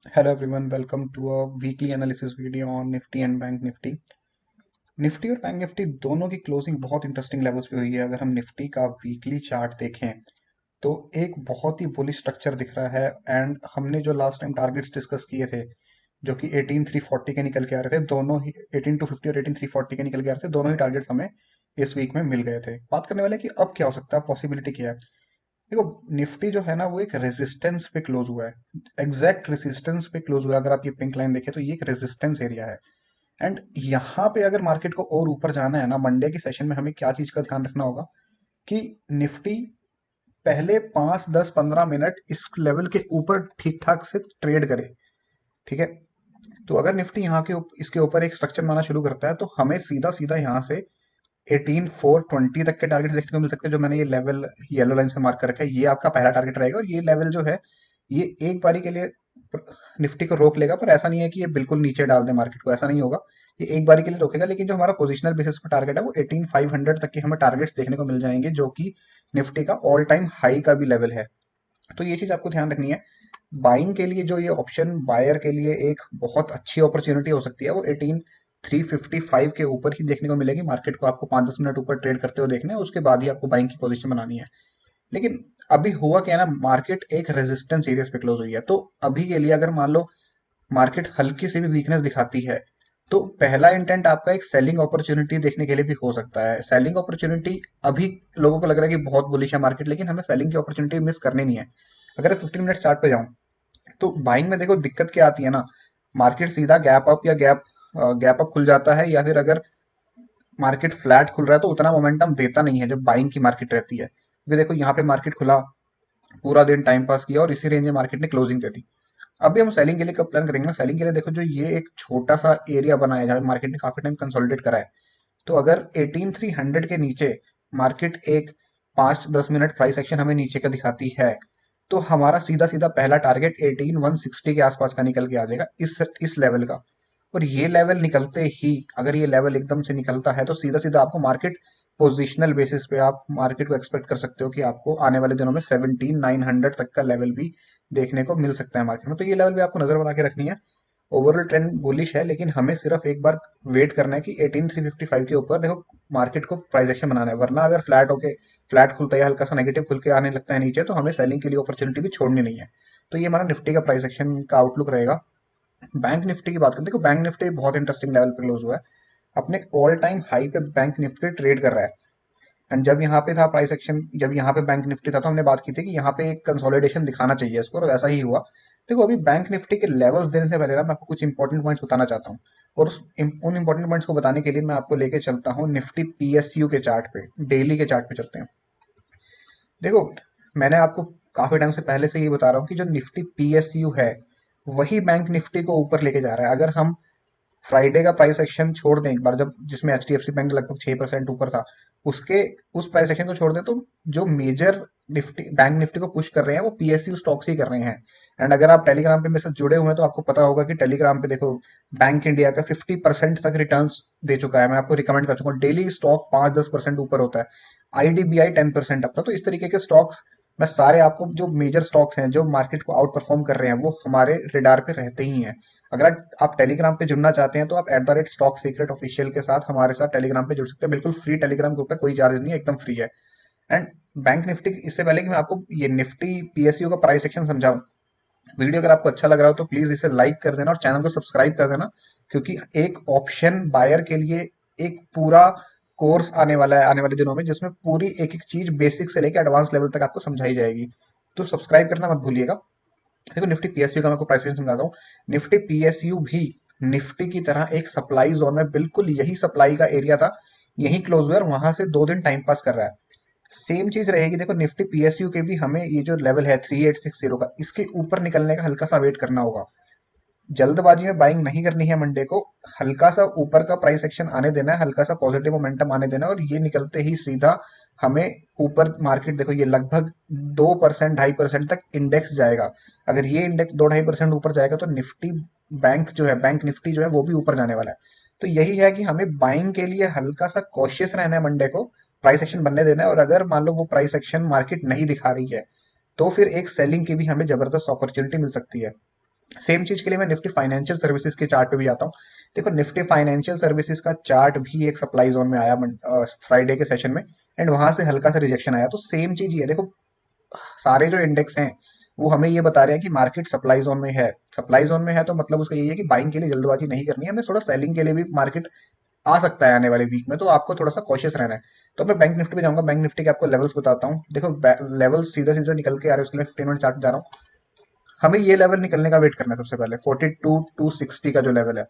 Hello everyone, welcome to a weekly analysis video on Nifty and Bank Nifty। Nifty और bank Nifty दोनों की closing बहुत interesting levels पे हुई है। अगर हम निफ्टी का वीकली चार्ट देखें तो एक बहुत ही बुलिश स्ट्रक्चर दिख रहा है। एंड हमने जो लास्ट टाइम टारगेट्स डिस्कस किए थे जो कि 18340 के निकल के आ रहे थे, दोनों ही 18250 और 18340 के निकल के आ रहे थे, दोनों ही टारगेट्स हमें इस वीक में मिल गए थे। बात करने वाले कि अब क्या हो सकता है, पॉसिबिलिटी क्या है। देखो, निफ्टी जो है ना वो एक रेजिस्टेंस पे क्लोज हुआ है, एग्जैक्ट रेजिस्टेंस पे क्लोज हुआ है। अगर आप ये पिंक लाइन देखें तो ये एक रेजिस्टेंस एरिया है। एंड यहाँ पे अगर मार्केट को और ऊपर जाना है ना, मंडे के सेशन में हमें क्या चीज का ध्यान रखना होगा कि निफ्टी पहले 5 10 15 मिनट इस लेवल के ऊपर ठीक ठाक से ट्रेड करे। ठीक है, तो अगर निफ्टी यहाँ के इसके ऊपर एक स्ट्रक्चर बनाना शुरू करता है तो हमें सीधा सीधा यहाँ से 18420 तक के टारगेट देखने को मिल सकते हैं। जो मैंने ये लेवल येलो लाइन से मार्क कर रखा है, ये आपका पहला टारगेट रहेगा। और ये लेवल जो है ये एक बारी के लिए निफ्टी को रोक लेगा, पर ऐसा नहीं है कि ये बिल्कुल नीचे डाल दे मार्केट को, ऐसा नहीं होगा। ये एक बारी के लिए रोकेगा, लेकिन जो हमारा पोजिशनल बेसिस पर टारगेट है वो 18500 तक के हमें टारगेट्स देखने को मिल जाएंगे, जो कि निफ्टी का ऑल टाइम हाई का भी लेवल है। तो ये चीज आपको ध्यान रखनी है। बाइंग के लिए जो ये ऑप्शन बायर के लिए एक बहुत अच्छी अपॉर्चुनिटी हो सकती है, वो 18355 के ऊपर ही देखने को मिलेगी। मार्केट को आपको 5 10 मिनट ऊपर ट्रेड करते हुए देखना है, उसके बाद ही आपको बाइंग की पोजीशन बनानी है। लेकिन अभी हुआ क्या है ना, मार्केट एक रेजिस्टेंस एरिया पे क्लोज हुई है। तो अभी के लिए अगर मान लो मार्केट हल्की सी भी वीकनेस दिखाती है, तो पहला इंटेंट आपका एक सेलिंग अपॉर्चुनिटी देखने के लिए भी हो सकता है। सेलिंग अपॉर्चुनिटी अभी लोगों को लग रहा है कि बहुत बुलिश है मार्केट, लेकिन हमें सेलिंग की अपॉर्चुनिटी मिस करनी नहीं है। अगर 15 मिनट चार्ट पे जाऊं तो बाइंग में देखो दिक्कत क्या आती है ना, मार्केट सीधा गैप अप या गैप अप खुल जाता है, या फिर अगर मार्केट फ्लैट खुल रहा है तो उतना मोमेंटम देता नहीं है जब बाइंग की मार्केट रहती है। क्योंकि देखो यहाँ पे मार्केट खुला, पूरा दिन टाइम पास किया और इसी रेंज में मार्केट ने क्लोजिंग दे दी। अभी हम सेलिंग के लिए कब प्लान करेंगे ना, सेलिंग के लिए देखो जो ये एक छोटा सा एरिया बना है जहाँ पे मार्केट ने काफी टाइम कंसोलिडेट करा है। तो अगर 18300 के नीचे मार्केट एक 5 10 मिनट प्राइस एक्शन हमें नीचे का दिखाती है, तो हमारा सीधा सीधा पहला टारगेट 18160 के आसपास का निकल के आ जाएगा, इस लेवल का। और ये लेवल निकलते ही, अगर ये लेवल एकदम से निकलता है तो सीधा सीधा आपको मार्केट पोजिशनल बेसिस पे आप मार्केट को एक्सपेक्ट कर सकते हो कि आपको आने वाले दिनों में 17900 तक का लेवल भी देखने को मिल सकता है मार्केट में। तो ये लेवल भी आपको नजर बना के रखनी है। ओवरऑल ट्रेंड बुलिश है, लेकिन हमें सिर्फ एक बार वेट करना है कि 18355 के ऊपर देखो मार्केट को प्राइस एक्शन बनाना है। वरना अगर फ्लैट खुलता है या हल्का सा नेगेटिव खुल के आने लगता है नीचे, तो हमें सेलिंग के लिए अपॉर्चुनिटी भी छोड़नी नहीं है। तो ये हमारा निफ्टी का प्राइस एक्शन का आउटलुक रहेगा। बैंक निफ्टी की बात करें, देखो बैंक निफ्टी बहुत इंटरेस्टिंग लेवल पे क्लोज हुआ है। अपने ऑल टाइम हाई पे बैंक निफ्टी ट्रेड कर रहा है। एंड जब यहाँ पे था प्राइस एक्शन, जब यहाँ पे बैंक निफ्टी था, तो हमने बात की थी कि यहाँ पे एक कंसोलिडेशन दिखाना चाहिए इसको, और वैसा ही हुआ। देखो, अभी बैंक निफ्टी के लेवल्स देने से पहले ना मैं आपको कुछ इंपॉर्टेंट पॉइंट्स बताना चाहता हूँ। और उन इंपॉर्टेंट पॉइंट्स को बताने के लिए मैं आपको लेके चलता हूँ निफ्टी पीएसयू के चार्ट पे, डेली के चार्ट पे चलते हैं। देखो, मैंने आपको काफी टाइम से पहले से ये बता रहा हूँ कि जो निफ्टी पीएसयू है वही बैंक निफ्टी को ऊपर लेके जा रहा है। अगर हम फ्राइडे का प्राइस एक्शन छोड़ दें एक बार, जब जिसमें H D F C bank लगभग 6% ऊपर था, उसके उस प्राइस एक्शन को छोड़ दें तो जो मेजर निफ्टी बैंक निफ्टी को पुश कर रहे हैं वो पीएसयू स्टॉक्स ही कर रहे हैं। एंड अगर आप टेलीग्राम पे मेरे साथ जुड़े हुए हैं तो आपको पता होगा कि टेलीग्राम पे देखो बैंक इंडिया का 50% तक रिटर्न दे चुका है। मैं आपको रिकमेंड कर चुका हूँ, डेली स्टॉक 5 10% ऊपर होता है। आईडीबीआई 10% अपना। तो इस तरीके के स्टॉक्स मैं सारे आपको, जो मेजर स्टॉक्स हैं जो मार्केट को आउट परफॉर्म कर रहे हैं, वो हमारे रिडार पे रहते ही हैं। अगर आप टेलीग्राम पे जुड़ना चाहते हैं तो आप @स्टॉक सीक्रेट ऑफिशियल के साथ हमारे साथ टेलीग्राम पे जुड़ सकते हैं। बिल्कुल फ्री टेलीग्राम ग्रुप है, कोई चार्ज नहीं है, एकदम फ्री है। एंड बैंक निफ्टी, इससे पहले कि मैं आपको ये निफ्टी पीएसयू का प्राइस एक्शन समझाऊं, वीडियो अगर आपको अच्छा लग रहा हो तो प्लीज इसे लाइक कर देना और चैनल को सब्सक्राइब कर देना। क्योंकि एक ऑप्शन बायर के लिए एक पूरा कोर्स आने वाला है आने वाले दिनों में, जिसमें पूरी एक एक चीज बेसिक से लेकर एडवांस लेवल तक आपको समझाई जाएगी। तो सब्सक्राइब करना मत भूलिएगा। देखो, निफ्टी पीएसयू का मैं आपको प्राइस एक्शन समझाता हूँ। निफ्टी पीएसयू भी निफ्टी की तरह एक सप्लाई जोन में, बिल्कुल यही सप्लाई का एरिया था, यही क्लोज हुआ और वहां से 2 दिन टाइम पास कर रहा है। सेम चीज रहेगी। देखो, निफ्टी पीएसयू के भी हमें ये जो लेवल है 3860 का, इसके ऊपर निकलने का हल्का सा वेट करना होगा। जल्दबाजी में बाइंग नहीं करनी है मंडे को। हल्का सा ऊपर का प्राइस एक्शन आने देना है, हल्का सा पॉजिटिव मोमेंटम आने देना है, और ये निकलते ही सीधा हमें ऊपर मार्केट, देखो ये लगभग 2% 2.5% तक इंडेक्स जाएगा। अगर ये इंडेक्स 2 2.5% ऊपर जाएगा तो निफ्टी बैंक जो है, बैंक निफ्टी जो है वो भी ऊपर जाने वाला है। तो यही है कि हमें बाइंग के लिए हल्का सा कॉशियस रहना है मंडे को, प्राइस एक्शन बनने देना है। और अगर मान लो वो प्राइस एक्शन मार्केट नहीं दिखा रही है, तो फिर एक सेलिंग की भी हमें जबरदस्त अपॉर्चुनिटी मिल सकती है। सेम चीज के लिए मैं निफ्टी फाइनेंशियल सर्विसेज के चार्ट पे भी जाता हूँ। देखो निफ्टी फाइनेंशियल सर्विसेज का चार्ट भी एक सप्लाई जोन में आया फ्राइडे के सेशन में, एंड वहां से हल्का सा रिजेक्शन आया। तो सेम चीज ही है, देखो सारे जो इंडेक्स हैं वो हमें ये बता रहे हैं कि मार्केट सप्लाई जोन में है। सप्लाई जोन में है तो मतलब उसका यही है कि बाइंग के लिए जल्दबाजी नहीं करनी है, हमें थोड़ा सेलिंग के लिए भी मार्केट आ सकता है आने वाले वीक में, तो आपको थोड़ा सा कॉशियस रहना है। तो मैं बैंक निफ्टी पे जाऊंगा, बैंक निफ्टी के आपको लेवल्स बताता हूँ। देखो लेवल्स सीधा सीधा निकल के आ रहे हैं, उसके लिए 15 मिनट चार्ट जा रहा हूँ। हमें ये लेवल निकलने का वेट करना है सबसे पहले, 42,260 का जो लेवल है।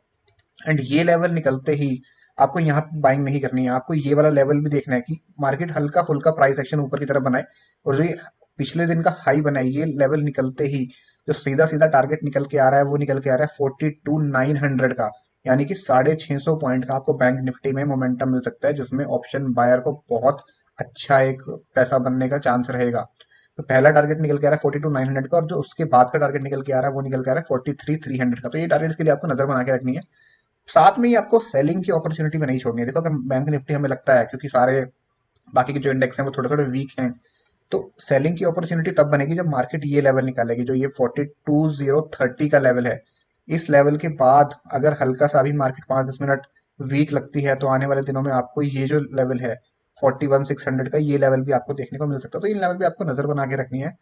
एंड ये लेवल निकलते ही आपको यहाँ पे बाइंग नहीं करनी है, आपको ये वाला लेवल भी देखना है कि मार्केट हल्का फुल्का प्राइस एक्शन ऊपर की तरफ बनाए, और जो ये पिछले दिन का हाई बना है ये लेवल निकलते ही जो सीधा सीधा टारगेट निकल के आ रहा है वो निकल के आ रहा है 42,900 का, यानी कि 650 पॉइंट का आपको बैंक निफ्टी में मोमेंटम मिल सकता है, जिसमें ऑप्शन बायर को बहुत अच्छा एक पैसा बनने का चांस रहेगा। तो पहला टारगेट निकल के आ रहा है 42,900 का, और जो उसके बाद का टारगेट निकल के आ रहा है वो निकल के आ रहा है 43,300 का। तो ये टारगेट के लिए आपको नजर बना के रखनी है। साथ में ही आपको सेलिंग की अपॉर्चुनिटी भी नहीं छोड़नी है। देखो अगर बैंक निफ्टी हमें लगता है, क्योंकि सारे बाकी के जो इंडेक्स हैं वो थोड़े थोड़े वीक हैं, तो सेलिंग की अपॉर्चुनिटी तब बनेगी जब मार्केट ये लेवल निकालेगी, जो ये 42,030 का लेवल है। इस लेवल के बाद अगर हल्का सा भी मार्केट 5-10 मिनट वीक लगती है तो आने वाले दिनों में आपको ये जो लेवल है 41,600 का, ये लेवल भी आपको देखने को मिल सकता है। तो इन लेवल भी आपको नजर बना के रखनी है।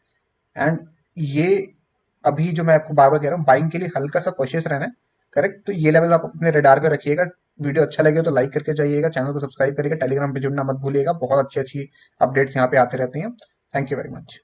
एंड ये अभी जो मैं आपको बार बार कह रहा हूँ, बाइंग के लिए हल्का सा कॉशियस रहना है। करेक्ट, तो ये लेवल आप अपने रडार पे रखिएगा। वीडियो अच्छा लगे तो लाइक करके जाइएगा, चैनल को सब्सक्राइब करिएगा, टेलीग्राम पे जुड़ना मत भूलिएगा, बहुत अच्छी अच्छी अपडेट्स यहाँ पे आते रहती हैं। Thank you very much.